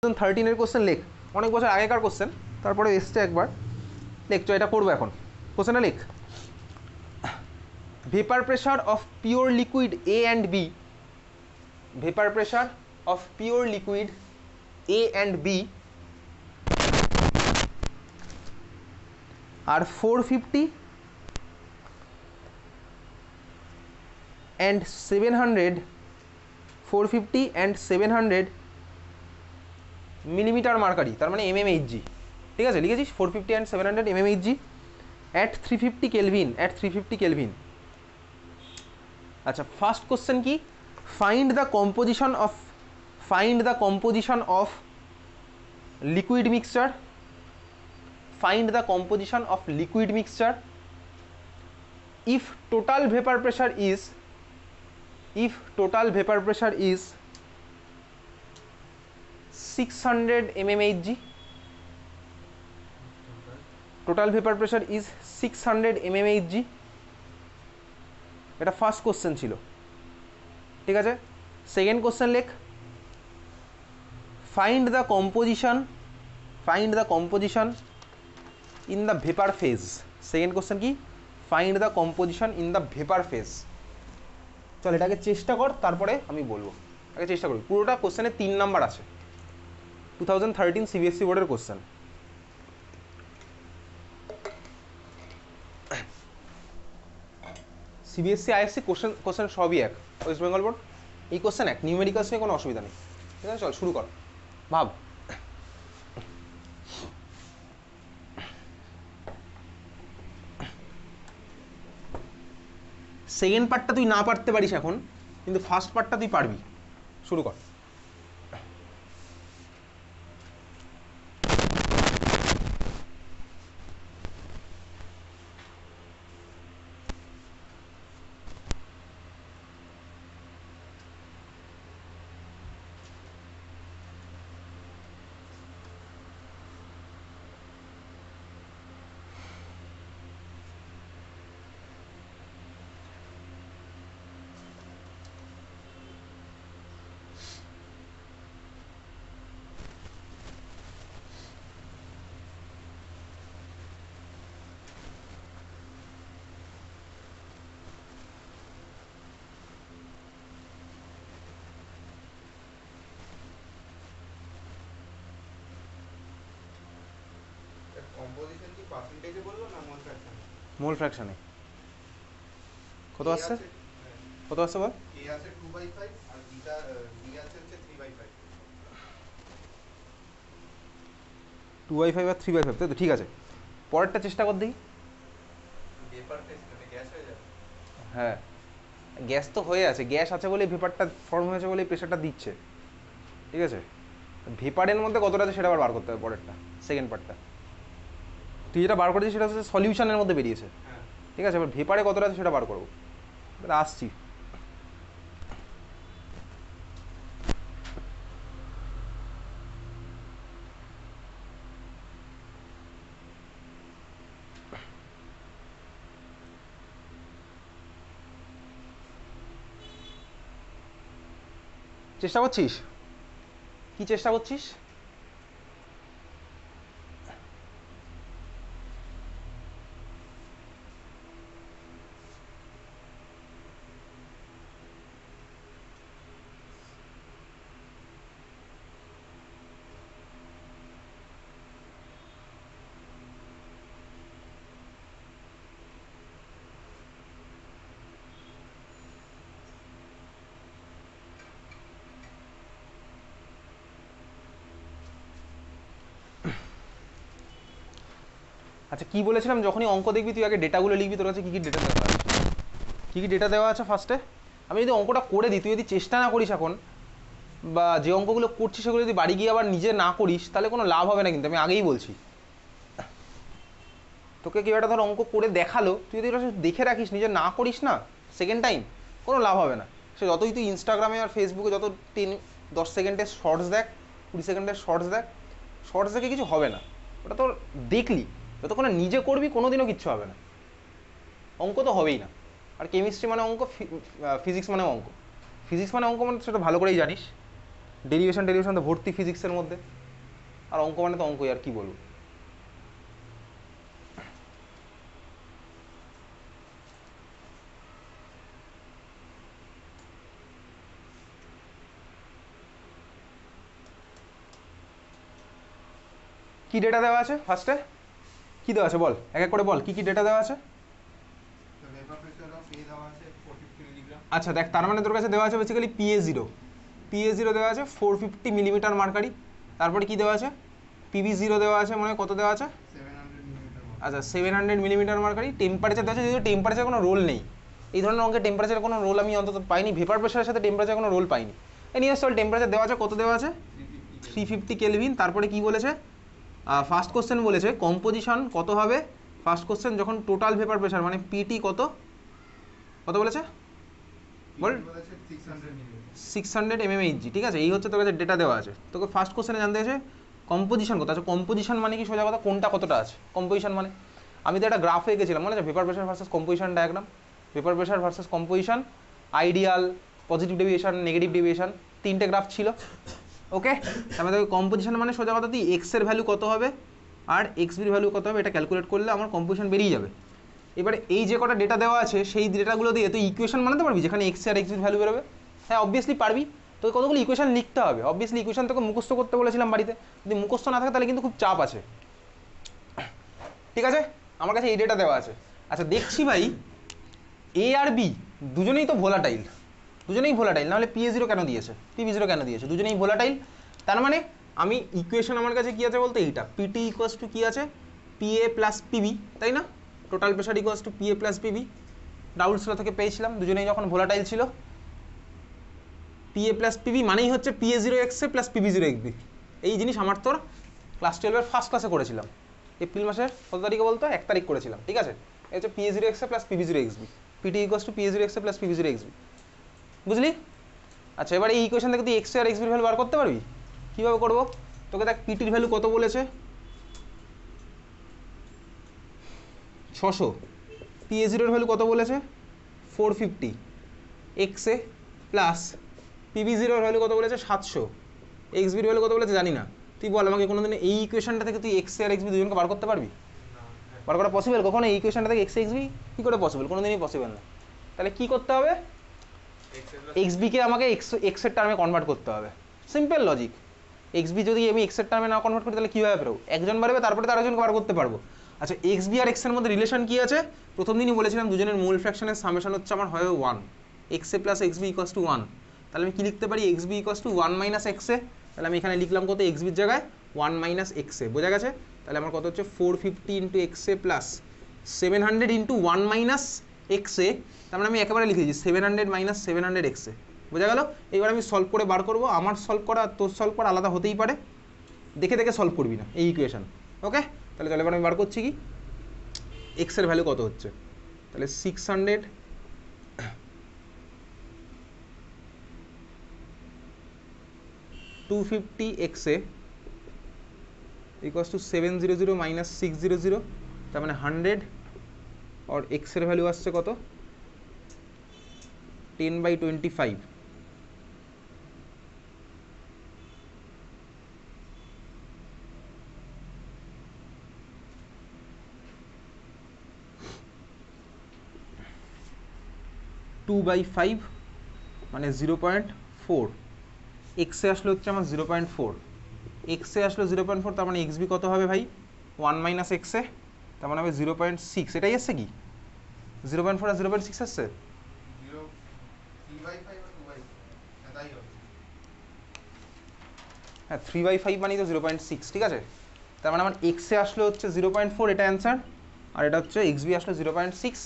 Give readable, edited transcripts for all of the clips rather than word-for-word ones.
2013 question লেখ, অনেক বছর আগেকার কোশ্চেন, তারপরে এসছে একবার, লেখ এটা করবো এখন। কোশ্চেনটা লেখ, vapour pressure of pure liquid A and B, vapour pressure of pure liquid A and B are 450 and 700, 450 and 700 millimetre mercury, তার মানে mmHg, ঠিক আছে লিখেছিস 450 and 700 mmHg at 350 kelvin, at 350 kelvin. আচ্ছা ফার্স্ট কোশ্চেন কি, find the composition of, find the composition of liquid mixture, find the composition of liquid mixture if total vapor pressure is, if total vapor pressure is 600 mmHg, total vapor pressure is 600 mmHg, এটা first question ছিল, ঠিক আছে। Second question লেখ, find the composition, find the composition in the vapour phase, second question কি, find the composition in the vapour phase. চল এটাকে চেষ্টা কর, তারপরে আমি বলবো, আগে চেষ্টা করবি। পুরোটা কোশ্চেনে 3 নাম্বার আছে, 2013 সিবিএসসি বোর্ডের কোশ্চেন। সিবিএসসি আইএসসি কোশ্চেন সবই এক, ওয়েস্ট বেঙ্গল বোর্ড এই কোশ্চেন এক, নিউমেরিক্যালস নিয়ে কোনো অসুবিধা নেই, ঠিক আছে। চল শুরু কর, ভাব। সেকেন্ড পার্টটা তুই না পারতে পারিস এখন, কিন্তু ফার্স্ট পার্টটা তুই পারবি, শুরু কর। কম্পোজিশন কি পার্সেন্টেজে বললো না মোল ফ্র্যাকশনে? মোল ফ্র্যাকশনে কত আসছে, কত আসছে বল। এ আছে 2/5 আর বিটা বি আছে হচ্ছে 3/5, 2/5 আর 3/5, তাই তো, ঠিক আছে। পরেরটা চেষ্টা কর দেখি। ভেপার ফেজ মানে গ্যাস হয়ে যাবে। হ্যাঁ গ্যাস তো হয়ে আছে, গ্যাস আছে বলে ভেপারটা ফর্ম হয়েছে বলে প্রেশারটা দিচ্ছে, ঠিক আছে। ভেপারের মধ্যে কতটা আছে সেটা আবার বার করতে হবে পরেরটা, সেকেন্ড পার্টটা। তুই যেটা বার করেছিস সেটা হচ্ছে সলিউশনের মধ্যে বেরিয়েছে, ঠিক আছে। এবার ভেপারে কতটা আছে সেটা বার করবো, এবার আসছি। চেষ্টা করছিস, কি চেষ্টা করছিস? আচ্ছা কি বলেছিলাম, যখনই অঙ্ক দেখবি তুই আগে ডেটাগুলো লিখবি, তোর কাছে কী কী ডেটা দেওয়া আছে, কী কী ডেটা দেওয়া আছে ফার্স্টে। আমি যদি অঙ্কটা করে দিই, তুই যদি চেষ্টা না করিস এখন, বা যে অঙ্কগুলো করছিস সেগুলো যদি বাড়ি গিয়ে আবার নিজে না করিস, তাহলে কোনো লাভ হবে না, কিন্তু আমি আগেই বলছি। তোকে কেউ একটা ধর অঙ্ক করে দেখালো, তুই যদি ওটা দেখে রাখিস, নিজে না করিস না সেকেন্ড টাইম, কোনো লাভ হবে না। সে যতই তুই ইনস্টাগ্রামে আর ফেসবুকে যত 10 সেকেন্ডের শর্টস দেখ, 20 সেকেন্ডের শর্টস দেখ, শর্টস দেখে কিছু হবে না। ওটা তোর দেখলি, যতক্ষণ নিজে করবি কোনোদিনও কিচ্ছু হবে না, অঙ্ক তো হবেই না। আর কেমিস্ট্রি মানে অঙ্ক, ফিজিক্স মানে অঙ্ক, ফিজিক্স মানে অঙ্ক মানে সেটা ভালো করেই জানিস, ডেরিভেশন তো ভর্তি ফিজিক্সের মধ্যে, আর অঙ্ক মানে তো অঙ্কই, আর কি বলবো। কি ডেটা দেওয়া আছে ফার্স্টে, কি দেওয়া আছে বল, এক এক করে বল, কি কি ডেটা দেওয়া আছে। ভেপার প্রেসার অফ এ দেওয়া আছে 450 মিলিগ্রাম। আচ্ছা দেখ, তার মানে তোর কাছে দেওয়া আছে বেসিক্যালি PA0 দেওয়া আছে 450 মিলিমিটার মার্কারি। তারপরে কি দেওয়া আছে, PB0 দেওয়া আছে, মানে কত দেওয়া আছে, 700 মিলিমিটার। আচ্ছা 700 মিলিমিটার মার্কারি। টেম্পারেচার দেওয়া আছে, যদিও টেম্পারেচার কোনো রোল নেই এই ধরনের অঙ্কে, টেম্পারেচার কোনো রোল আমি অন্তত পাইনি, ভেপার প্রেসারের সাথে টেম্পারেচার কোনো রোল পাইনি। নিয়ে চল, টেম্পারেচার দেওয়া আছে, কত দেওয়া আছে, 350 কেলভিন। তারপরে কি বলেছে, ফার্স্ট কোশ্চেন বলেছে কম্পোজিশন কত হবে, ফার্স্ট কোশ্চেন যখন টোটাল ভেপার প্রেসার মানে পিটি কত, কত বলেছে বল, 600 mmHg, ঠিক আছে। এই হচ্ছে তোর কাছে ডেটা দেওয়া আছে, তোকে ফার্স্ট কোশ্চেনে জানতে আছে কম্পোজিশন কত আছে। কম্পোজিশন মানে কি, সোজা কথা কোনটা কতটা আছে। কম্পোজিশন মানে আমি তো একটা গ্রাফে এঁকেছিলাম, মনে আছে, vapour pressure versus composition diagram, vapour pressure versus composition, ideal, positive deviation, negative deviation, তিনটে গ্রাফ ছিল। ওকে, তার মানে কম্পোজিশন মানে সোজা কথা তুই এক্স এর ভ্যালু কত হবে আর এক্স বির ভ্যালু কত হবে, এটা ক্যালকুলেট করলে আমার কম্পোজিশন বেরিয়ে যাবে। এবারে এই যে কটা ডেটা দেওয়া আছে সেই ডেটাগুলো দিয়ে তুই ইকুয়েশন বানাতে পারবি, যেখানে এক্স আর এক্স বির ভ্যালু বেরোবে। হ্যাঁ অবভিয়াসলি পারবি, তোকে কতগুলো ইকুয়েশন লিখতে হবে, অবভিয়াসলি ইকুয়েশন তোকে মুখস্থ করতে বলেছিলাম বাড়িতে, যদি মুখস্থ না থাকে তাহলে কিন্তু খুব চাপ আছে, ঠিক আছে। আমার কাছে এই ডেটা দেওয়া আছে। আচ্ছা দেখছি ভাই, এ আর বি দুজনেই তো ভোলাটাইল, নাহলে PA0 কেন দিয়েছে, PB0 কেন দিয়েছে, দুজনেই ভোলাটাইল। তার মানে আমি ইকুয়েশন আমার কাছে কি আছে বলতে, এইটা পিটি ইকুয়ালস টু কি আছে, PA প্লাস PB, তাই না, total pressure equals two PA plus PB। রাউলস ল থেকে পেয়েছিলাম, দুজনেই যখন ভোলাটাইল ছিল। PA প্লাস PB মানেই হচ্ছে PA0XA প্লাস PB0XB। এই জিনিস আমার তোর ক্লাস 12-এর ফার্স্ট ক্লাসে করেছিলাম, এপ্রিল মাসের কত তারিখে বলতো, 1 তারিখ করেছিলাম, ঠিক আছে। এই হচ্ছে PA0XA plus PB0XB, PT equals to PA0XA plus PB0XB, বুঝলি। আচ্ছা এবার এই ইকুয়েশন থেকে তুই এক্স আর এক্স বির ভ্যালু বার করতে পারবি, কীভাবে করবো, তোকে দেখ পিটির ভ্যালু কত বলেছে, 600, PA0 এর ভ্যালু কত বলেছে 450, এক্স এ প্লাস PB0 এর ভ্যালু কত বলেছে 700, এক্স বির ভ্যালু কত বলেছে জানি না। তুই বল আমাকে কোনোদিন এই ইকুয়েশনটা থেকে তুই এক্স আর এক্স বি দুজনকে বার করতে পারবি, বার করা পসিবল কখনো, এই ইকুয়েশনটা থেকে এক্স এক্স বি কী করে পসিবল, কোনোদিনই পসিবল না। তাহলে কী করতে হবে, এক্স বিকে আমাকে এক্সের টার্মে কনভার্ট করতে হবে, সিম্পল লজিক। এক্স বি যদি আমি এক্সের টার্মে না কনভার্ট করি তাহলে কীভাবে বেরোবো, একজন বাড়বে তারপরে তার একজনকে বার করতে পারবো। আচ্ছা এক্স বি আর এক্সের মধ্যে রিলেশন কী আছে, প্রথম দিনই বলেছিলাম দুজনের মূল ফ্র্যাকশনের সামেশন হচ্ছে আমার হয় 1, X A plus X B equals to 1। তাহলে আমি কী লিখতে পারি, X B equals to 1 minus X A, তাহলে আমি এখানে লিখলাম কত, এক্স বির জায়গায় 1 মাইনাস এক্স এ, বোঝা গেছে। তাহলে আমার কত হচ্ছে 450 into x A plus 700 into 1 minus X এ, তার মানে আমি একেবারে লিখে দিচ্ছি 700 মাইনাস 700 এক্স এ, বোঝা গেল। এবার আমি সলভ করে বার করবো, আমার সলভ করা আর তোর সলভ করা আলাদা হতেই পারে, দেখে দেখে সলভ করবি না এই ইকুয়েশন। ওকে, তাহলে চলো এবার আমি বার করছি কি, এক্স এর ভ্যালু কত হচ্ছে, তাহলে 600 250 x A equals to 700 minus 600, তার মানে 100, আর এক্স এর ভ্যালু আসছে কত 10/25, টু বাই 5 মানে 0.4, এক্সে আসলে হচ্ছে আমার 0.4, এক্সে আসলো 0.4, তার মানে এক্স বি কত হবে ভাই 1 মাইনাস এক্সে, তার মানে হবে 0.6, এটাই আসছে কি 0.4 আর 0.6 আসছে, হ্যাঁ 3/5 মানেই তো 0.6, ঠিক আছে। তার মানে আমার এক্সে আসলো হচ্ছে 0.4, এটা অ্যান্সার, আর এটা হচ্ছে এক্স বি আসলো 0.6।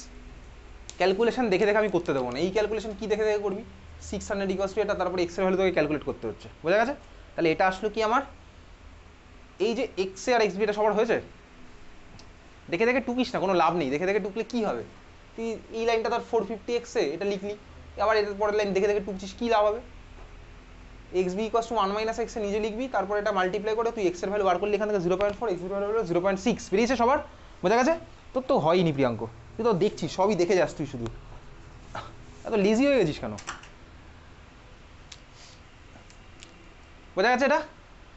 ক্যালকুলেশন দেখে দেখে আমি করতে দেবো না, এই ক্যালকুলেশন কি দেখে দেখে করবি, 600 ইকুয়ালস টু এটা, তারপরে এক্সের ভ্যালু তোকে ক্যালকুলেট করতে হচ্ছে, বোঝা গেছে। তাহলে এটা আসলো কি আমার, এই যে এক্সে আর এক্স বি এটা সবার হয়েছে, দেখে দেখে টুকিস না, কোনো লাভ নেই, দেখে দেখে টুকলে কী হবে, তুই এই লাইনটা ধর 450 এক্সে এটা লিখলি, আবার এটার পরের লাইন দেখে দেখে টুকছিস, কী লাভ হবে। X B equals to 1 minus এক্সে নিজে লিখবি, তারপর এটা মাল্টিপ্লাই করে তুই এক্সের ভ্যালু বার করলি, এখান থেকে 0.4, এক্স ভ্যালু হলো 0.6, বেরিয়েছে সবার, বোঝা গেছে। তোর তো হয়নি প্রিয়াঙ্ক, তুই তো দেখছিস সবই দেখে যাস, তুই শুধু এত লেজি হয়ে গেছিস কেন। বোঝা গেছে এটা?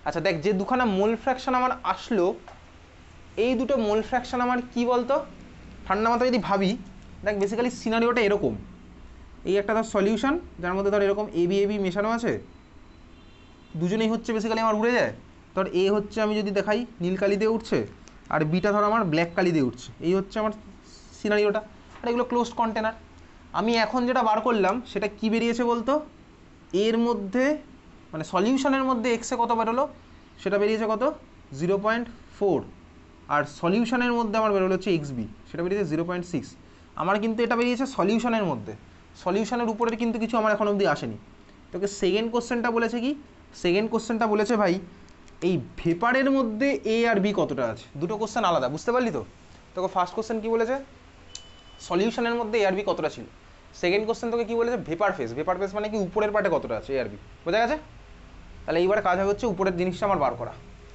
আচ্ছা দেখ, যে দুখানা মোল ফ্র্যাকশন আমার আসলো, এই দুটো মোল ফ্র্যাকশন আমার কি বলতো, ঠান্ডা মাথায় যদি ভাবি, দেখ বেসিক্যালি সিনারিওটা এরকম। এই একটা ধর সলিউশন, যার মধ্যে ধর এরকম এবি এবি মেশানো আছে, দুজনেই হচ্ছে বেসিক্যালি আমার উড়ে যায়। ধর এ হচ্ছে, আমি যদি দেখাই, নীল কালি দিয়ে উঠছে, আর বিটা ধর আমার ব্ল্যাক কালি দিয়ে উঠছে। এই হচ্ছে আমার সিনারিওটা, আর এগুলো ক্লোজড কন্টেনার। আমি এখন যেটা বার করলাম সেটা কি বেরিয়েছে বলতো, এর মধ্যে মানে সলিউশনের মধ্যে এক্সে কত বেরোলো, সেটা বেরিয়েছে কত 0.4, আর সলিউশনের মধ্যে আমার বেরোলো হচ্ছে এক্সবি, সেটা বেরিয়েছে 0.6। আমার কিন্তু এটা বেরিয়েছে সলিউশনের মধ্যে, সলিউশনের উপরের কিন্তু কিছু আমার এখন অবধি আসেনি। তোকে সেকেন্ড কোশ্চেনটা বলেছে কি, সেকেন্ড কোশ্চেনটা বলেছে ভাই এই ভেপারের মধ্যে এ আর বি কতটা আছে। দুটো কোশ্চেন আলাদা, বুঝতে পারলি তো? তোকে ফার্স্ট কোশ্চেন কি বলেছে, সলিউশনের মধ্যে এ আর বি কতটা ছিল। সেকেন্ড কোশ্চেন তোকে কি বলেছে, ভেপার ফেস। ভেপার ফেস মানে কি, উপরের পার্টে কতটা আছে এ আর বি। বোঝা গেছে? তাহলে এইবার কাজ হবে হচ্ছে উপরের জিনিসটা আমার বার করা,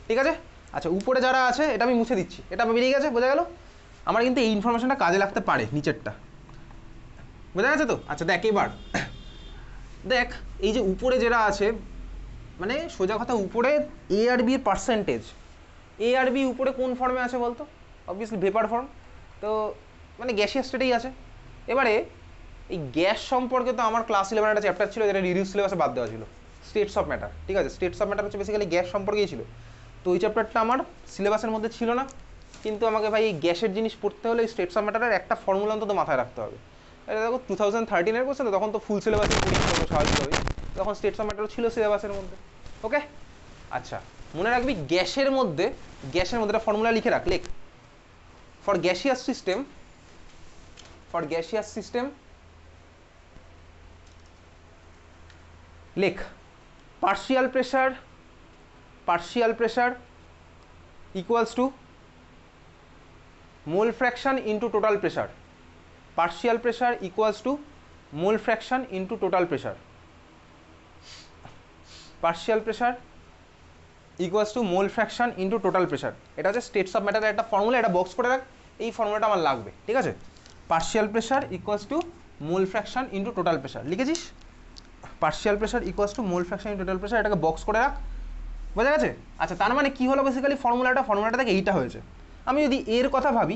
ঠিক আছে? আচ্ছা উপরে যারা আছে এটা আমি মুছে দিচ্ছি, এটা বেরিয়ে গেছে, বোঝা গেল? আমার কিন্তু এই ইনফরমেশনটা কাজে লাগতে পারে, নিচেরটা। বোঝা গেছে তো? আচ্ছা দেখ এবার, দেখ এই যে উপরে যেটা আছে, মানে সোজা কথা, উপরে এ আর বির পার্সেন্টেজ, এ আর বি উপরে কোন ফর্মে আছে বলতো? অবভিয়াসলি ভেপার ফর্ম, তো মানে গ্যাসিয়াস স্টেটেই আছে। এবারে এই গ্যাস সম্পর্কে তো আমার ক্লাস 11 একটা চ্যাপ্টার ছিল, যেটা রিডিউস সিলেবাসে বাদ দেওয়া ছিল, স্টেটস অফ ম্যাটার, ঠিক আছে? স্টেটস অফ ম্যাটার হচ্ছে বেসিক্যালি গ্যাস সম্পর্কেই ছিল। তো ওই চ্যাপ্টারটা আমার সিলেবাসের মধ্যে ছিল না, কিন্তু আমাকে ভাই এই গ্যাসের জিনিস পড়তে হলে স্টেটস অফ ম্যাটারের একটা ফর্মুলা অন্তত মাথায় রাখতে হবে। এটা দেখো 2013-এর কোশ্চেন, তখন তো ফুল সিলেবাসে পড়িয়ে দেবো স্বাভাবিকভাবেই, তখন স্টেটস অফ ম্যাটারও ছিল সিলেবাসের মধ্যে। ওকে, আচ্ছা মনে রাখবি গ্যাসের মধ্যে, গ্যাসের মধ্যে একটা ফর্মুলা লিখে রাখ, লেখ। For gaseous system, for gaseous system লেখ partial pressure equals to mole fraction into total pressure. Partial pressure equals to mole fraction into total pressure. Partial pressure equals to mole fraction into total pressure. এটা হচ্ছে states of ম্যাটারের একটা formula, এটা box করে রাখ, এই ফর্মুলাটা আমার লাগবে, ঠিক আছে? Partial pressure equals to mole fraction into total pressure, লিখেছিস? Partial pressure equals to mole fraction into total pressure, এটাকে বক্স করে রাখ। বোঝা গেছে? আচ্ছা তার মানে কি হলো বেসিক্যালি ফর্মুলাটা দেখে এইটা হয়েছে। আমি যদি এর কথা ভাবি,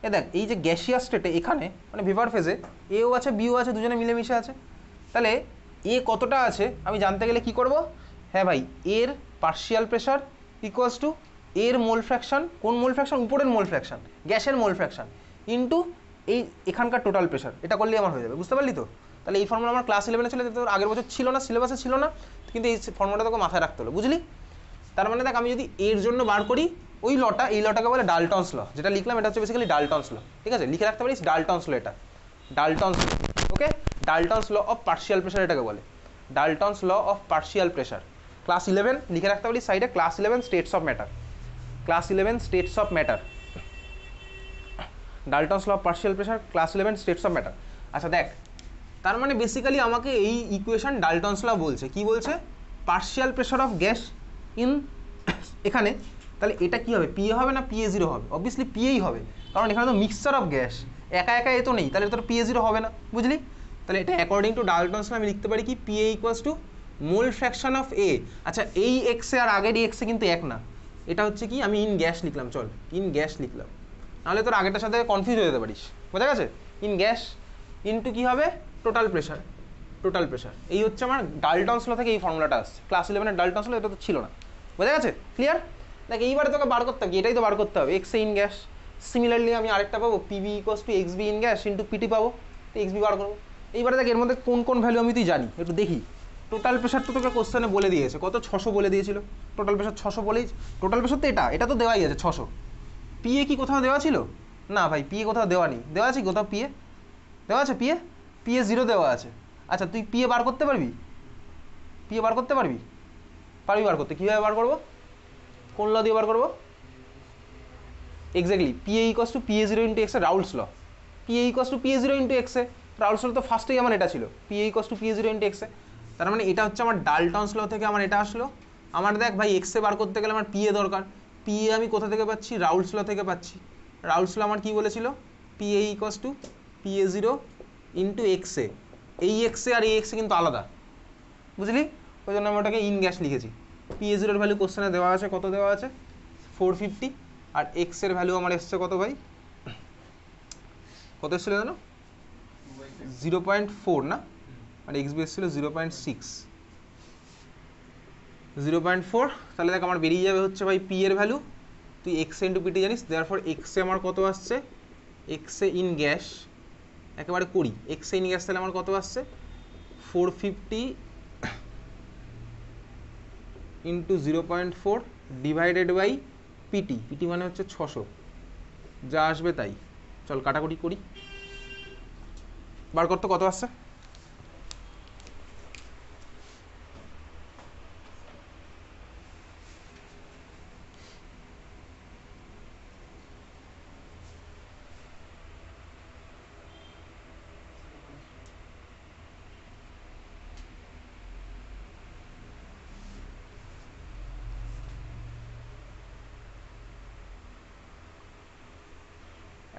এ দেখ এই যে গ্যাসিয়াস স্টেটে এখানে মানে ভেপার ফেজে এও আছে বিও আছে, দুজনে মিলেমিশে আছে, তাহলে এ কতটা আছে আমি জানতে গেলে কি করব? হ্যাঁ ভাই, এর পার্শিয়াল প্রেশার ইকুয়ালস টু এর মোল ফ্র্যাকশন, কোন মোল ফ্র্যাকশন? উপরের মোল ফ্র্যাকশন, গ্যাসের মোল ফ্র্যাকশন, ইন্টু এই এখানকার টোটাল প্রেশার। এটা করলেই আমার হয়ে যাবে, বুঝতে পারলি তো? তাহলে এই ফর্মুলা আমার ক্লাস 11-এ ছিল, তোর আগের বছর ছিল না, সিলেবাসে ছিল না, কিন্তু এই ফর্মুলাটা তোকে মাথায় রাখতে হলো, বুঝলি? তার মানে দেখ আমি যদি এর জন্য বার করি ওই লটা, এই লটাকে বলে ডাল্টনস ল, যেটা লিখলাম এটা হচ্ছে বেসিক্যালি ডাল্টনস ল, ঠিক আছে? লিখে রাখতে পারিস ডাল্টনস ল, এটা Dalton's law. Okay, Dalton's law of partial pressure এটাকে বলে, Dalton's law of partial pressure. Class 11 লিখে রাখতে পারিস সাইডে, class 11 states of matter, class 11 states of matter, Dalton's law of partial pressure, class 11 states of matter. আচ্ছা দেখ, তার মানে বেসিক্যালি আমাকে এই ইকুয়েশন ডাল্টনস ল বলছে, কি বলছে? Partial pressure of gas in এখানে, তাহলে এটা কি হবে? পিএ হবে না পিএ জিরো হবে? অবভিয়াসলি পিএই হবে, কারণ এখানে তো মিক্সচার অফ গ্যাস, একা একা এ তো নেই, তাহলে তোর পিএ জিরো হবে না, বুঝলি? তাহলে এটা অ্যাকর্ডিং টু ডাল্টনস ল আমি লিখতে পারি কি, PA equals to mole fraction of A. আচ্ছা এই এক্সে আর আগের এক্সে কিন্তু এক না, এটা হচ্ছে কি, আমি ইন গ্যাস লিখলাম, চল ইন গ্যাস লিখলাম, নাহলে তোর আগেরটার সাথে কনফিউজ হয়ে যেতে পারিস। বোঝা গেছে? ইন গ্যাস ইনটু কি হবে, টোটাল প্রেশার, টোটাল প্রেশার। এই হচ্ছে আমার ডাল্টনস ল থেকে এই ফর্মুলাটা আসছে, ক্লাস 11-এর ডাল্টনস ল, এটা তো ছিল না। বোঝা গেছে? ক্লিয়ার? দেখ এইবারে তোকে বার করতে হবে, এটাই তো বার করতে হবে, এক্স ইন গ্যাস। সিমিলারলি আমি আরেকটা পাবো, PB equals to X B in gas into PT পাবো, তো এক্স বি বার করবো। এইবারে দেখ এর মধ্যে কোন কোন ভ্যালু আমি তুই জানি একটু দেখি। টোটাল প্রেশার তো তোকে কোশ্চেনে বলে দিয়েছে, কত 600 বলে দিয়েছিল, টোটাল প্রেশার 600 বলেই, টোটাল প্রেশার তো এটা তো দেওয়াই আছে 600। পিএ কি কোথাও দেওয়া ছিল? না ভাই, পিএ কোথাও দেওয়া নেই। দেওয়া আছে কোথাও পিএ? দেওয়া আছে পিএ? পিএ জিরো দেওয়া আছে। আচ্ছা তুই পিএ বার করতে পারবি? পিএ বার করতে পারবি? পারবি বার করতে? কীভাবে বার করবো? কোন ল দিয়ে বার করবো? Exactly, PA equals to PA zero into X A, Raoult's law. PA equals to PA zero into X A, Raoult's law তো ফার্স্টেই আমার এটা ছিল, PA equals to PA zero into X A. তার মানে এটা হচ্ছে আমার ডাল্টনস ল থেকে আমার এটা আসলো। আমার দেখ ভাই এক্সে বার করতে গেলে আমার পিএ দরকার, পিএ আমি কোথা থেকে পাচ্ছি? রাউলস ল থেকে পাচ্ছি। রাউলস ল আমার কি বলেছিল? PA equals to PA zero into এক্সে। এই এক্সে আর এই এক্সে কিন্তু আলাদা, বুঝলি? ওই জন্য আমি ওটাকে ইন গ্যাস লিখেছি। পিএ জিরোর ভ্যালু কোশ্চেনে দেওয়া আছে, কত দেওয়া আছে 450, আর এক্স এর ভ্যালু আমার এসছে কত ভাই, কত এসেছিল জানো 0.4 না, আর এক্স বি এসেছিল 0.6, 0.4, তাহলে দেখ আমার বেরিয়ে যাবে হচ্ছে ভাই পি এর ভ্যালু, তুই এক্স ইন্টু পিটি জানিস, দেয়ারফর এক্সে আমার কত আসছে, এক্সে ইন গ্যাস একেবারে করি, এক্সে ইন গ্যাস তাহলে আমার কত আসছে 450 into 0.4 divided by PT, PT মানে হচ্ছে 600, যা আসবে তাই। চল কাটাকুটি করি, বার করতে কত আসছে,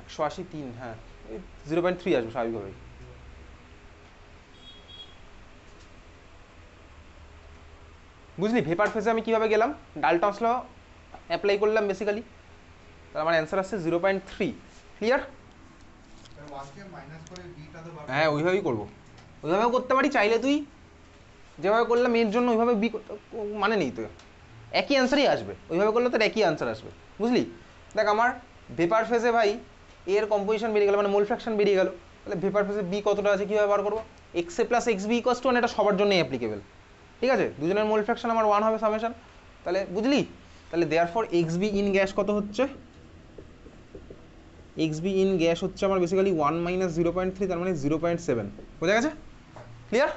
একশো আশি তিন, হ্যাঁ 0.3 আসবে স্বাভাবিকভাবে। বুঝলি ভেপার ফেজে আমি কিভাবে গেলাম, ডালটনস ল অ্যাপ্লাই করলাম বেসিক্যালি, তাহলে আমার অ্যান্সার আসছে 0.3, ক্লিয়ার? ওয়ানকে মাইনাস করে বিটা তো বার হ্যাঁ ওইভাবেই করবো, ওইভাবেও করতে পারি চাইলে, তুই যেভাবে করলাম এর জন্য ওইভাবে বি মানে নেই তো, একই অ্যান্সারই আসবে, ওইভাবে করলে তোর একই অ্যান্সার আসবে, বুঝলি? দেখ আমার ভেপার ফেজে ভাই এর কম্পোজিশন বেরিয়ে গেল, মানে মোল ফ্র্যাকশন বেরিয়ে গেল, তাহলে ভেপার ফেজে বি কতটা আছে কীভাবে বার করবো, X A plus X B equals to 1, এটা সবার জন্যই অ্যাপ্লিকেবল, ঠিক আছে? দুজনের মোল ফ্র্যাকশন আমার 1 হবে সামেশন, তাহলে বুঝলি? তাহলে therefore X B in gas কত হচ্ছে, এক্স বি ইন গ্যাস হচ্ছে আমার বেসিক্যালি 1 মাইনাস 0.3, তার মানে 0.7, বোঝা গেছে? ক্লিয়ার?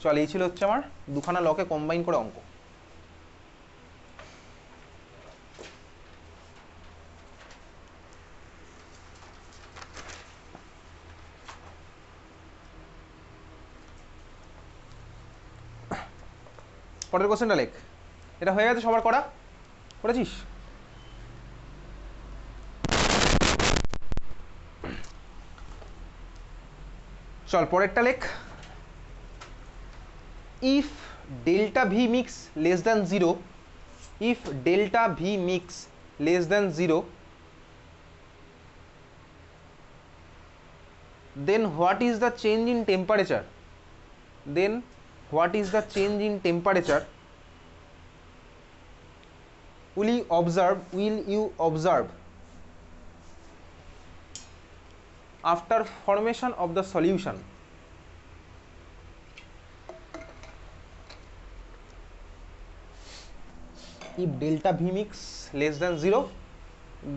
চল এই ছিল হচ্ছে আমার দুখানা লকে কম্বাইন করে অঙ্ক। পরের কোশ্চেনটা লেখ, এটা হয়ে গেছে সবার করা, করেছিস? চল পরেরটা লেখ, if delta V mix less than 0, if delta v mix less than 0, then what is the change in temperature, then what is the change in temperature will you observe after formation of the solution? If delta v mix less than 0,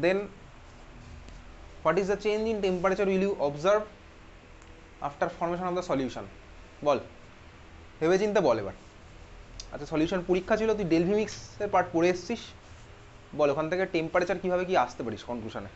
then what is the change in temperature will you observe after formation of the solution? বল, ভেবে চিন্তে বল এবার। আচ্ছা solution পরীক্ষা ছিল, তুই del V মিক্সের part পড়ে এসছিস, বল ওখান থেকে টেম্পারেচার কিভাবে কি আসতে পারিস কনক্লুশনে?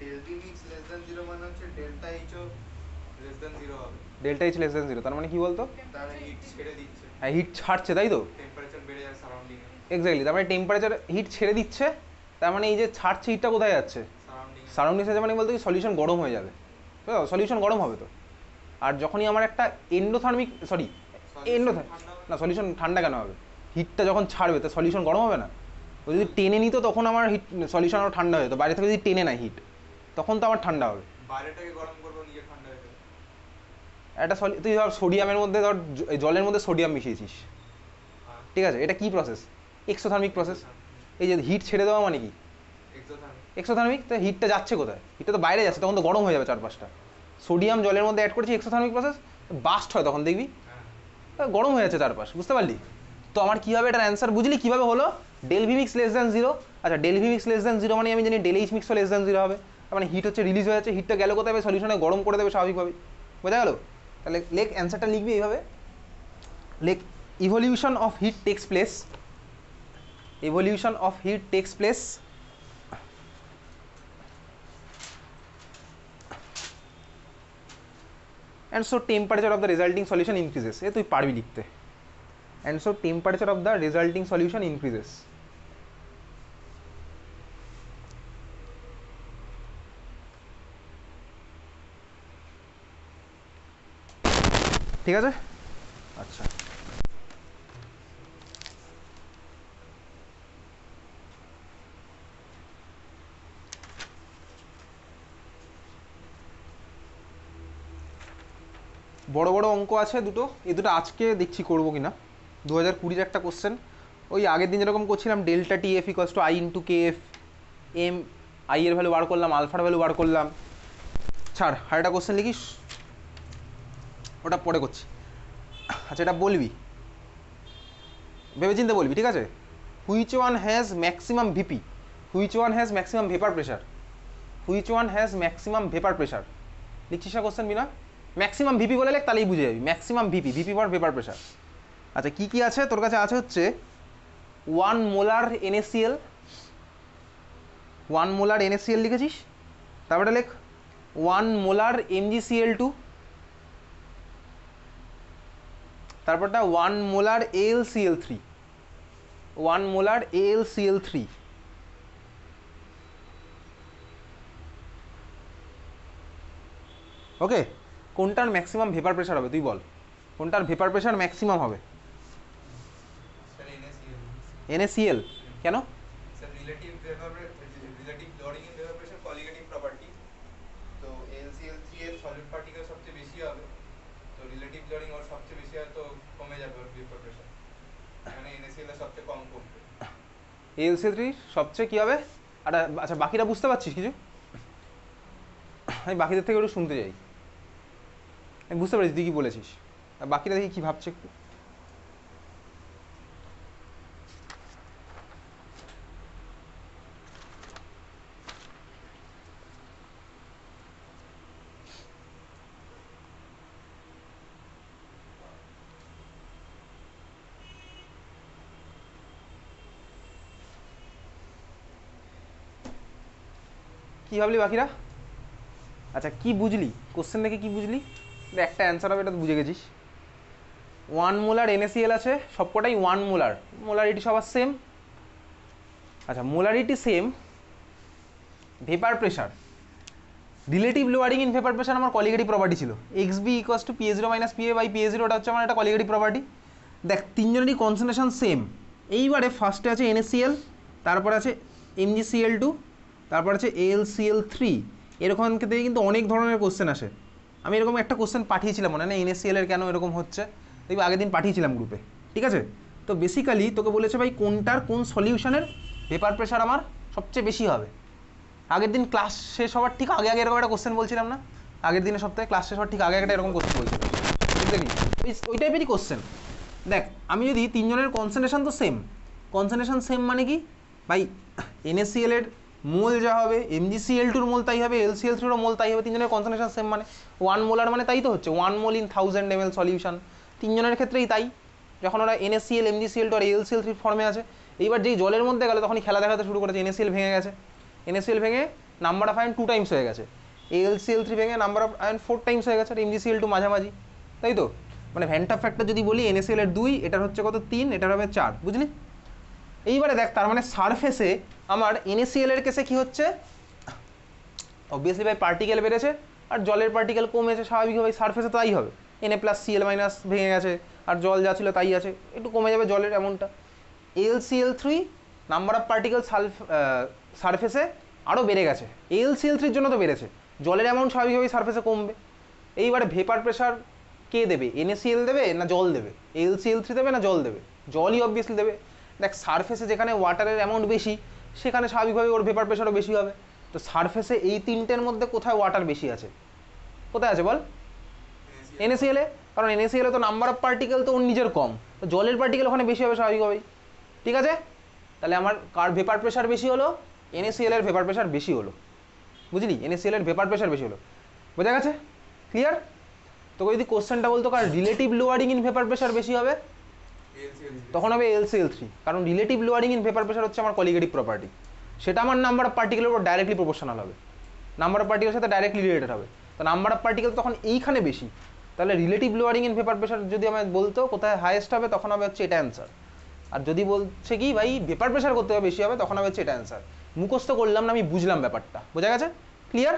Del B mix less than 0 মানে হচ্ছে ডেল্টা এইচ ও লেস দ্যান 0 হবে, ডেল্টা এইচ লেস দ্যান 0, তার মানে কি বলতো? তার হিট ছেড়ে দিচ্ছে, হ্যাঁ হিট ছাড়ছে, তাই তো? টেম্পারেচার বেড়ে যায় সারাউন্ডিং এ, এক্স্যাক্টলি, তার মানে টেম্পারেচার হিট ছেড়ে দিচ্ছে, তার মানে এই যে ছাড়ছে হিটটা কোথায় যাচ্ছে? সারাউন্ডিং সারাউন্ডিং এ, মানে বলতে কি সলিউশন গরম হয়ে যাবে, তো সলিউশন গরম হবে তো। আর যখনই আমার একটা এন্ডোথার্মিক না, সলিউশন ঠান্ডা কেন হবে? হিটটা যখন ছাড়বে তো সলিউশন গরম হবে না? ও যদি টেনে নিত তখন আমার হিট সলিউশন আরও ঠান্ডা হয়ে যেত, বাইরে থেকে যদি টেনে নেয় হিট তখন তো আমার ঠান্ডা হবে। বাইরেটাকে গরম করবো, নিজে ঠান্ডা হয়ে যাবে। একটা তুই ধর সোডিয়ামের মধ্যে ধর জলের মধ্যে সোডিয়াম মিশিয়েছিস, ঠিক আছে, এটা কি প্রসেস? Exothermic process. এই যে হিট ছেড়ে দেওয়া মানে কি? এক্সোথার্মিক। তো হিটটা যাচ্ছে কোথায়? হিটটা তো বাইরে যাচ্ছে, তখন তো গরম হয়ে যাবে চারপাশটা। সোডিয়াম জলের মধ্যে অ্যাড করেছি, এক্সোথার্মিক প্রসেস, বাস্ট হয় তখন দেখবি গরম হয়ে যাচ্ছে চারপাশ, বুঝতে পারলি? তো আমার কি হবে এটার অ্যান্সার বুঝলি কিভাবে হলো? Del V mix less than 0। আচ্ছা del V mix less than 0 মানে আমি জানি ডেল এইচ মিক্সও লেস দ্যান 0 হবে, তার মানে হিট হচ্ছে রিলিজ হয়ে যাচ্ছে, হিটটা গেল কোথায়? সলিউশনে গরম করে দেবে স্বাভাবিকভাবে, বোঝা গেল? তাহলে লেখ অ্যান্সারটা লিখবি এইভাবে, লেখ evolution of heat takes place, evolution of heat takes place and so temperature of the resulting solution increases. এ তুই পারবি লিখতে, and so temperature of the resulting solution increases. ঠিক আছে, আচ্ছা বড় বড় অঙ্ক আছে দুটো, এই দুটো আজকে দেখছি করবো কিনা। 2020-র একটা কোশ্চেন, ওই আগের দিন যেরকম করছিলাম delta T F equals to I into K F, M I এর ভ্যালু বার করলাম, আলফার ভ্যালু বার করলাম, ছাড় আর একটা কোশ্চেন লিখিস, ওটা পরে করছি। আচ্ছা এটা বলবি, ভেবেচিন্তে বলবি, ঠিক আছে? Which one has maximum VP, which one has maximum vapour pressure, which one has maximum vapour pressure, লিখছিস না কোশ্চেন বিনা? ম্যাক্সিমাম ভিপি বলে লেখ, তাহলেই বুঝে যাবি maximum VP, VP for vapour pressure. আচ্ছা কী কী আছে তোর কাছে? আছে হচ্ছে 1 মোলার NaCl, 1 মোলার NaCl লিখেছিস, তারপরে লেখ 1 মোলার MgCl2, তারপরটা 1 মোলার AlCl3, 1 মোলার AlCl3। ওকে, কোনটার ম্যাক্সিমাম ভেপার প্রেশার হবে তুই বল, কোনটার ভেপার প্রেশার ম্যাক্সিমাম হবে? Sir NaCl। কেন? Sir relative loading in vapour pressure colligative property, তো LCl3 এর সলিড পার্টিকেল সবচেয়ে বেশি হবে, তো রিলেটিভ লোডিং ওর সবচেয়ে বেশি হয়, তো কমে যাবে ওর ভেপার প্রেশার, মানে NaCl এর সবচেয়ে কম কমবে। AlCl3 সবচেয়ে কী হবে? আর আচ্ছা বাকিটা বুঝতে পারছিস কিছু? আমি বাকিদের থেকে একটু শুনতে চাই, আমি বুঝতে পারছি তুই কী বলেছিস, আর বাকিটা দেখি কী ভাবছে একটু। কী ভাবলি বাকিরা? আচ্ছা কি বুঝলি কোশ্চেন দেখে, কি বুঝলি? একটা অ্যান্সার হবে, এটা তো বুঝে গেছিস। 1 মোলার NaCl আছে, সবকটাই 1 মোলার, মোলারিটি সবার সেম। আচ্ছা molarity same, vapour pressure, relative lowering in vapour pressure আমার কলিগেটিভ প্রপার্টি ছিল, XB equals to PA0 minus PA by PA0, ওটা হচ্ছে আমার একটা কলিগেটিভ প্রপার্টি। দেখ তিনজনেরই কনসেন্ট্রেশন সেম, এইবারে ফার্স্টে আছে NaCl, তারপর আছে MgCl2, তারপর আছে AlCl3, এরকম থেকে কিন্তু অনেক ধরনের কোশ্চেন আসে। আমি এরকম একটা কোশ্চেন পাঠিয়েছিলাম মনে হয় না, NaCl এর কেন এরকম হচ্ছে, দেখবি আগের দিন পাঠিয়েছিলাম গ্রুপে, ঠিক আছে? তো বেসিক্যালি তোকে বলেছে ভাই কোনটার কোন সলিউশনের ভেপার প্রেশার আমার সবচেয়ে বেশি হবে। আগের দিন ক্লাস শেষ হওয়ার ঠিক আগে আগে এরকম একটা কোশ্চেন বলছিলাম না, আগের দিনের সপ্তাহে ক্লাস শেষ হওয়ার ঠিক আগে একটা এরকম কোশ্চেন বলছিলাম, দেখলি ওই টাইপেরই কোশ্চেন। দেখ আমি যদি তিনজনের কনসেন্ট্রেশন তো সেম, কনসেন্ট্রেশন সেম মানে কি ভাই, NaCl এর মোল যা হবে, MgCl2-র মোল তাই হবে, LCl3-রও মোল তাই হবে, তিনজনের কনসেন্ট্রেশন সেম মানে 1 মোলার মানে তাই তো হচ্ছে 1 মোল ইন 1000 ml সলিউশন, তিনজনের ক্ষেত্রেই তাই, যখন ওরা NaCl, MgCl2 আর AlCl3 ফর্মে আছে। এইবার যেই জলের মধ্যে গেলে তখনই খেলা দেখাতে শুরু করেছে, NaCl ভেঙে গেছে, NaCl ভেঙে নাম্বার অফ আয়ন 2 টাইমস হয়ে গেছে, AlCl3 ভেঙে নাম্বার অফ আয়ন 4 টাইমস হয়ে গেছে, আর MgCl2 মাঝামাঝি, তাই তো? মানে ভ্যান্টা ফ্যাক্টর যদি বলি NaCl এর 2, এটার হচ্ছে কত 3, এটার হবে 4, বুঝলি? এইবারে দেখ তার মানে সারফেসে আমার NaCl এর কেসে কি হচ্ছে, অবভিয়াসলি ভাই পার্টিকেল বেড়েছে আর জলের পার্টিকেল কমেছে, স্বাভাবিকভাবে সারফেসে তাই হবে, Na+Cl- ভেঙে গেছে আর জল যা ছিল তাই আছে, একটু কমে যাবে জলের এমনটা। AlCl3 নাম্বার অফ পার্টিকেল সারফেসে আরও বেড়ে গেছে, AlCl3-র জন্য তো বেড়েছে, জলের অ্যামাউন্ট স্বাভাবিকভাবেই সারফেসে কমবে। এইবারে ভেপার প্রেশার কে দেবে, NaCl দেবে না জল দেবে, AlCl3 দেবে না জল দেবে? জলই অবভিয়াসলি দেবে। দেখ সারফেসে যেখানে ওয়াটারের অ্যামাউন্ট বেশি সেখানে স্বাভাবিকভাবে ওর ভেপার প্রেশারও বেশি হবে, তো সারফেসে এই তিনটের মধ্যে কোথায় ওয়াটার বেশি আছে, কোথায় আছে বল? NaCl এ, কারণ NaCl এ তো নাম্বার অফ পার্টিকেল তো ওর নিজের কম, তো জলের পার্টিকেল ওখানে বেশি হবে স্বাভাবিকভাবেই, ঠিক আছে? তাহলে আমার কার ভেপার প্রেশার বেশি হলো? NaCl এর ভেপার প্রেশার বেশি হলো, বুঝলি? NaCl এর ভেপার প্রেশার বেশি হলো, বোঝা গেছে? ক্লিয়ার? তোকে যদি কোশ্চেনটা বলতো কার relative lowering in vapour pressure বেশি হবে, তখন হবে LCl3, কারণ relative lowering in vapour pressure হচ্ছে আমার কলিগেটিভ প্রপার্টি, সেটা আমার নাম্বার অফ পার্টিকেলের উপর ডাইরেক্টলি প্রপোর্শনাল হবে, নাম্বার অফ পার্টিকেলের সাথে ডাইরেক্টলি রিলেটেড হবে, তো নাম্বার অফ পার্টিকেল তখন এইখানে বেশি, তাহলে relative lowering in vapour pressure যদি আমায় বলতো কোথায় হাইয়েস্ট হবে, তখন হবে হচ্ছে এটা অ্যান্সার। আর যদি বলছে কি ভাই ভেপার প্রেশার করতে হবে বেশি হবে, তখন হবে হচ্ছে এটা অ্যান্সার। মুখস্থ করলাম না, আমি বুঝলাম ব্যাপারটা। বোঝা গেছে? ক্লিয়ার?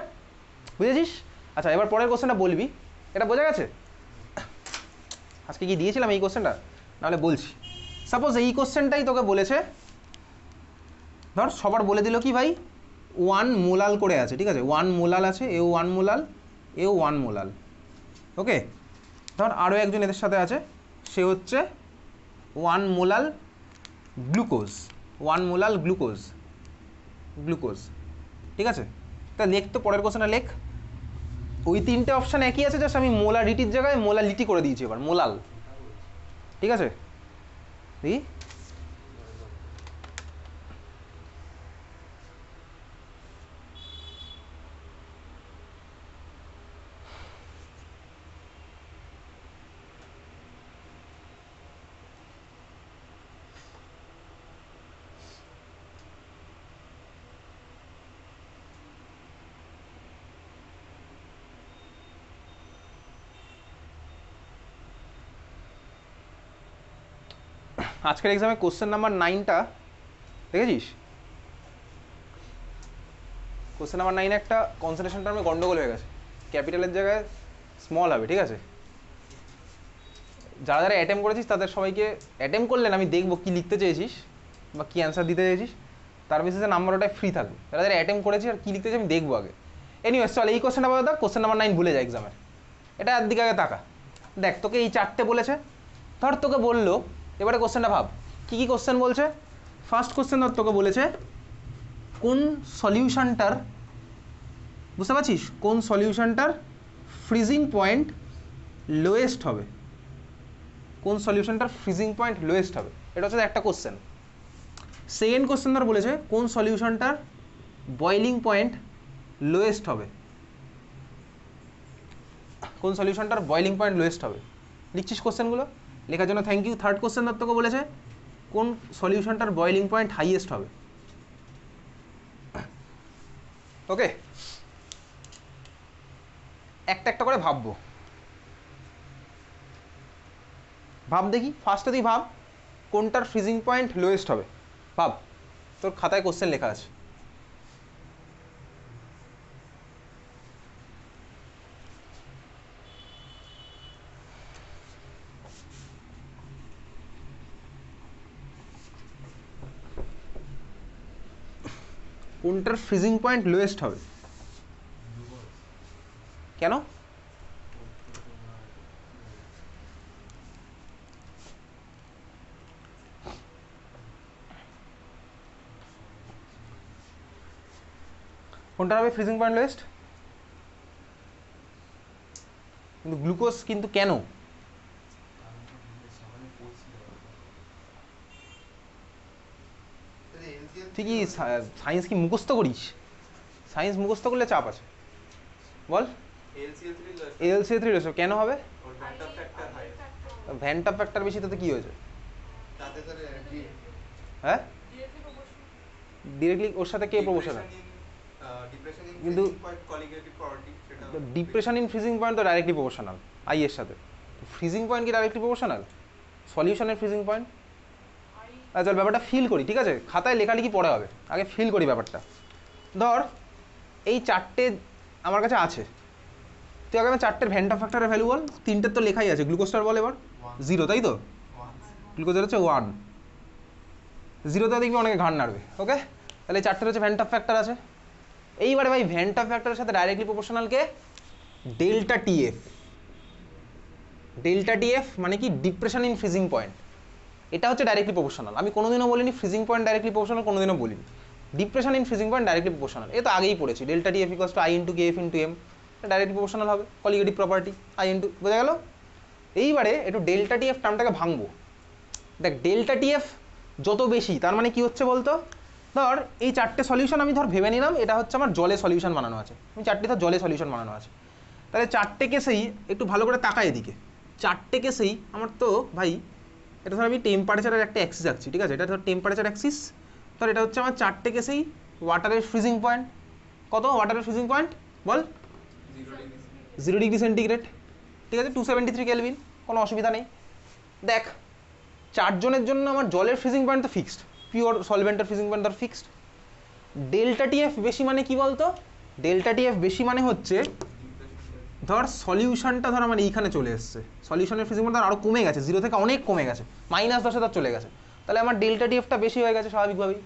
বুঝেছিস? আচ্ছা, এবার পরের কোশ্চেনটা বলবি। এটা বোঝা গেছে? আজকে কি দিয়েছিলাম এই কোশ্চেনটা? নাহলে বলছি। সাপোজ এই কোশ্চেনটাই তোকে বলেছে, ধর সবার বলে দিল কি ভাই 1 মোলাল করে আছে, ঠিক আছে, 1 মোলাল আছে, এও 1 মোলাল, এও 1 মোলাল। ওকে, ধর আরও একজন এদের সাথে আছে, সে হচ্ছে 1 মোলাল গ্লুকোজ, 1 মোলাল গ্লুকোজ, গ্লুকোজ, ঠিক আছে। তা লেখ তো, পরের কোশ্চেনটা লেখ। ওই তিনটে অপশান একই আছে, জাস্ট আমি মোলারিটির জায়গায় মোলালিটি করে দিয়েছি এবার, মোলাল, ঠিক আছে। দেখি আজকের এক্সামে কোশ্চেন নাম্বার 9টা দেখেছিস? কোশ্চেন নাম্বার 9 একটা কনসেন্ট্রেশন টার্মে গন্ডগোল হয়ে গেছে, ক্যাপিটালের জায়গায় স্মল হবে, ঠিক আছে। যারা যারা অ্যাটেম্প করেছিস তাদের সবাইকে, অ্যাটেম্প করলেন আমি দেখবো কি লিখতে চেয়েছিস বা কি অ্যান্সার দিতে চেয়েছিস, তার বেসিসে নাম্বার ওটাই ফ্রি থাকবে। যারা যারা অ্যাটেম্প করেছিস আর কী লিখতে চাই আমি দেখবো আগে। এনিওয়েজ চল এই কোশ্চেনটা বলো, দেখ কোশ্চেন নাম্বার 9 ভুলে যায় এক্সামের, এটা আর দিকে আগে তাকা। দেখ তোকে এই 4টে বলেছে, ধর তোকে বললো, এবারে কোশ্চেনটা ভাব কী কী কোশ্চেন বলছে। ফার্স্ট কোশ্চেন ধর তোকে বলেছে কোন সলিউশনটার, বুঝতে পারছিস, কোন সলিউশনটার ফ্রিজিং পয়েন্ট লোয়েস্ট হবে, কোন সলিউশনটার ফ্রিজিং পয়েন্ট লোয়েস্ট হবে, এটা হচ্ছে একটা কোশ্চেন। সেকেন্ড কোশ্চেন ধর বলেছে কোন সলিউশনটার বয়েলিং পয়েন্ট লোয়েস্ট হবে, কোন সলিউশনটার বয়েলিং পয়েন্ট লোয়েস্ট হবে। লিখছিস কোশ্চেনগুলো, লেখার জন্য থ্যাংক ইউ। থার্ড কোশ্চেন ধর তোকে বলেছে কোন সলিউশনটার বয়েলিং পয়েন্ট হাইয়েস্ট হবে। ওকে, একটা একটা করে ভাববো, ভাব দেখি। ফার্স্টে তুই ভাব কোনটার ফ্রিজিং পয়েন্ট লোয়েস্ট হবে, ভাব। তোর খাতায় কোশ্চেন লেখা আছে। কোনটার ফ্রিজিং পয়েন্ট লোয়েস্ট হবে, কেন? কোনটা হবে ফ্রিজিং পয়েন্ট লোয়েস্ট? কিন্তু গ্লুকোজ কিন্তু কেন? তুই কি সায়েন্স কি মুখস্থ করিস? সায়েন্স মুখস্থ করলে চাপ আছে, বল। এলসিএ3 লোয়েস্ট কেন হবে? ভ্যান্টা ফ্যাক্টর বেশি, তাতে কি হয়েছে? হ্যাঁ, ডিরেক্টলি ওর সাথে কে প্রপোর্শনাল? কিন্তু ডিপ্রেশন ইন ফ্রিজিং পয়েন্ট তো ডাইরেক্টলি প্রপোর্শনাল আই এর সাথে। ফ্রিজিং পয়েন্ট কি ডাইরেক্টলি প্রপোর্শনাল সলিউশনের ফ্রিজিং পয়েন্ট? আচ্ছা ব্যাপারটা ফিল করি, ঠিক আছে, খাতায় লেখালেখি পরে হবে, আগে ফিল করি ব্যাপারটা। ধর এই 4টে আমার কাছে আছে, তুই আগে আমার 4টের ভ্যান্টা ফ্যাক্টরের ভ্যালু বল। 3টের তো লেখাই আছে, গ্লুকোজটার বল এবার। 0, তাই তো? গ্লুকোজের হচ্ছে 1, 0তে দেখবি অনেকে ঘাড় নাড়বে। ওকে, তাহলে এই 4টের হচ্ছে ভ্যান্টা ফ্যাক্টর আছে। এইবারে ভাই ভ্যান্টা ফ্যাক্টরের সাথে ডাইরেক্টলি প্রপোর্শনাল কে? Delta TF. ডেল্টা টিএফ মানে কি? Depression in freezing point. এটা হচ্ছে ডাইরেক্টলি প্রপোর্শনাল। আমি কোনোদিনও বলিনি ফ্রিজিং পয়েন্ট ডাইরেক্টলি প্রপোর্শনাল, কোনোদিনও বলিনি। Depression in freezing point directly proportional, এ তো আগেই পড়েছি। Delta TF equals to I into K F into M, directly proportional হবে, কলিগেটিভ প্রপার্টি আই ইন্টু, বোঝা গেল? এইবারে একটু ডেল্টা টিএফ টার্মটাকে ভাঙবো। দেখ ডেল্টা টিএফ যত বেশি তার মানে কি হচ্ছে বলতো, ধর এই 4টে সলিউশন আমি ধর ভেবে নিলাম এটা হচ্ছে আমার জলে সলিউশন বানানো আছে, আমি 4টে ধর জলে সলিউশন বানানো আছে। তাহলে 4টে কেসেই একটু ভালো করে তাকায় এদিকে, 4টে কেসেই আমার তো ভাই, এটা ধর আমি টেম্পারেচারের একটা অ্যাক্সিস আঁকছি, ঠিক আছে, এটা ধর টেম্পারেচার অ্যাক্সিস। ধর এটা হচ্ছে আমার 4টে কেসেই ওয়াটারের ফ্রিজিং পয়েন্ট। কত ওয়াটারের ফ্রিজিং পয়েন্ট বল? 0 ডিগ্রি সেন্টিগ্রেড, ঠিক আছে 273 কেলভিন, কোনো অসুবিধা নেই। দেখ 4 জনের জন্য আমার জলের ফ্রিজিং পয়েন্ট তো ফিক্সড, পিওর সলভেন্টের ফ্রিজিং পয়েন্ট ধর ফিক্সড। ডেল্টা টিএফ বেশি মানে কি বলতো, ডেল্টা টিএফ বেশি মানে হচ্ছে ধর সলিউশনটা ধর আমার এইখানে চলে এসছে, সলিউশনের ফ্রিজিং পয়েন্ট আরও কমে গেছে, 0 থেকে অনেক কমে গেছে, -10 ধর চলে গেছে, তাহলে আমার ডেল্টা টিএফটা বেশি হয়ে গেছে স্বাভাবিকভাবেই।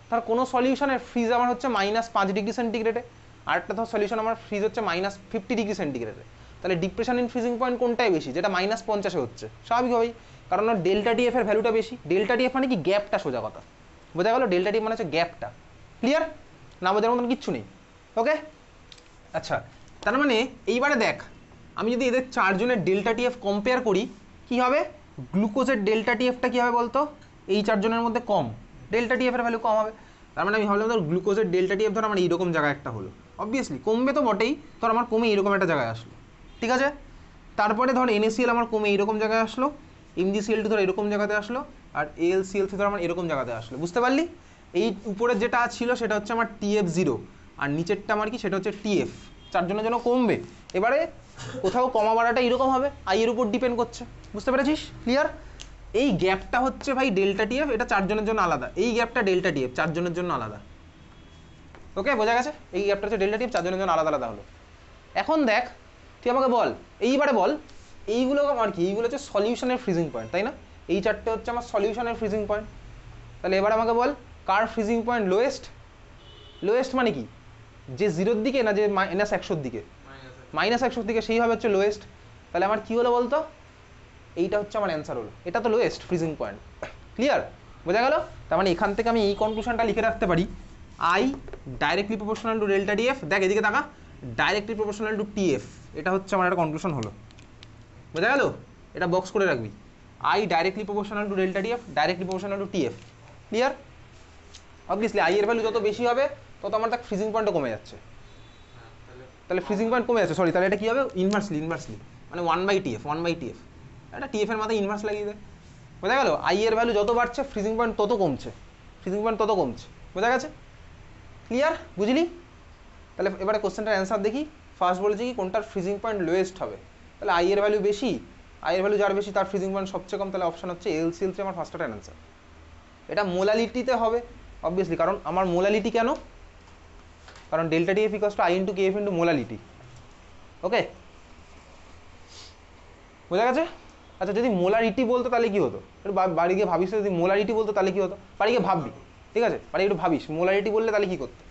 ধর কোনো সলিউশনের ফ্রিজ আমার হচ্ছে -5 ডিগ্রি সেন্টিগ্রেডে, আরেকটা ধর সলিউশন আমার ফ্রিজ হচ্ছে -50 ডিগ্রি সেন্টিগ্রেডে, তাহলে ডিপ্রেশন ইন ফ্রিজিং পয়েন্ট কোনটাই বেশি, যেটা -50 হচ্ছে স্বাভাবিকভাবেই, কারণ ডেল্টা টিএফ এর ভ্যালুটা বেশি। ডেল্টা টিএফ মানে কি গ্যাপটা, সোজা কথা বোঝা গেল, ডেল্টা টিএফ মানে হচ্ছে গ্যাপটা। ক্লিয়ার, না বোঝার মতন কিচ্ছু নেই। ওকে আচ্ছা, তার মানে এইবারে দেখ আমি যদি এদের 4 জনের ডেল্টা টিএফ কম্পেয়ার করি কি হবে, গ্লুকোজের ডেল্টা টিএফটা কি হবে বলতো, এই 4 জনের মধ্যে কম, ডেল্টা টিএফ এর ভ্যালু কম হবে। তার মানে আমি ভাবলাম ধর গ্লুকোজের ডেল্টা টিএফ ধর আমার এইরকম জায়গায় একটা হলো, অবভিয়াসলি কমবে তো বটেই, ধর আমার কমে এইরকম একটা জায়গায় আসলো, ঠিক আছে। তারপরে ধর NaCl আমার কমে এইরকম জায়গায় আসলো, MgCl2 ধর এরকম জায়গাতে আসলো, আর AlCl3 ধর আমার এরকম জায়গাতে আসলো, বুঝতে পারলি। এই উপরের যেটা ছিল সেটা হচ্ছে আমার TF0, আর নিচেরটা আমার কি, সেটা হচ্ছে TF। 4 জনের জন্য কমবে, এবারে কোথাও কমা বাড়াটা এরকম হবে, আই এর উপর ডিপেন্ড করছে, বুঝতে পেরেছিস। ক্লিয়ার, এই গ্যাপটা হচ্ছে ভাই ডেল্টা টিএফ, এটা 4 জনের জন্য আলাদা, এই গ্যাপটা ডেল্টা টিএফ 4 জনের জন্য আলাদা। ওকে বোঝা গেছে, এই গ্যাপটা হচ্ছে ডেল্টা টিএফ 4 জনের জন্য আলাদা আলাদা হলো। এখন দেখ তুই আমাকে বল, এইবারে বল এইগুলো আমার কি, এইগুলো হচ্ছে সলিউশনের ফ্রিজিং পয়েন্ট, তাই না, এই 4টে হচ্ছে আমার সলিউশনের ফ্রিজিং পয়েন্ট। তাহলে এবার আমাকে বল কার ফ্রিজিং পয়েন্ট লোয়েস্ট, লোয়েস্ট মানে কি, যে 0-র দিকে না যে -100-র দিকে, -100-র দিকে সেই হবে হচ্ছে লোয়েস্ট। তাহলে আমার কি হলো বলতো, এইটা হচ্ছে আমার অ্যান্সার হলো, এটা তো লোয়েস্ট ফ্রিজিং পয়েন্ট। ক্লিয়ার, বোঝা গেল। তার মানে এখান থেকে আমি এই কনক্লুশনটা লিখে রাখতে পারি, I directly proportional to delta TF, দেখ এদিকে তাকা, ডাইরেক্টলি প্রপোর্শনাল টু টিএফ, এটা হচ্ছে আমার একটা কনক্লুশন হলো, বোঝা গেল। এটা বক্স করে রাখবি, I directly proportional to delta TF, directly proportional to TF. Clear, obviously I এর ভ্যালু যত বেশি হবে তত আমার দেখ ফ্রিজিং পয়েন্টও কমে যাচ্ছে, তাহলে ফ্রিজিং পয়েন্ট কমে যাচ্ছে, সরি তাহলে এটা কি হবে ইনভার্সলি, মানে 1/TF, 1/TF, এটা TF এর মাথায় ইনভার্স লাগিয়ে দেয়, বোঝা গেল। আই এর ভ্যালু যত বাড়ছে ফ্রিজিং পয়েন্ট তত কমছে, ফ্রিজিং পয়েন্ট তত কমছে, বোঝা গেছে। ক্লিয়ার, বুঝলি। তাহলে এবারে কোশ্চেনটার অ্যান্সার দেখি, ফার্স্ট বলেছি কি কোনটার ফ্রিজিং পয়েন্ট লোয়েস্ট হবে, তাহলে আই এর ভ্যালু বেশি, আই এর ভ্যালু যার বেশি তার ফ্রিজিং পয়েন্ট সবচেয়ে কম, তাহলে অপশন হচ্ছে AlCl3 আমার ফার্স্টটার অ্যান্সার। এটা মোলালিটিতে হবে অবভিয়াসলি, কারণ আমার মোলালিটি কেন, কারণ delta TF equals to I into KF into molality. Okay বোঝা গেছে। আচ্ছা যদি মোলারিটি বলতো তাহলে কি হতো, একটু বাড়ি গিয়ে ভাবিস, যদি মোলারিটি বলতো তাহলে কি হতো, বাড়ি গিয়ে ভাববি, ঠিক আছে, বাড়ি একটু ভাবিস মোলারিটি বললে তাহলে কি করতে।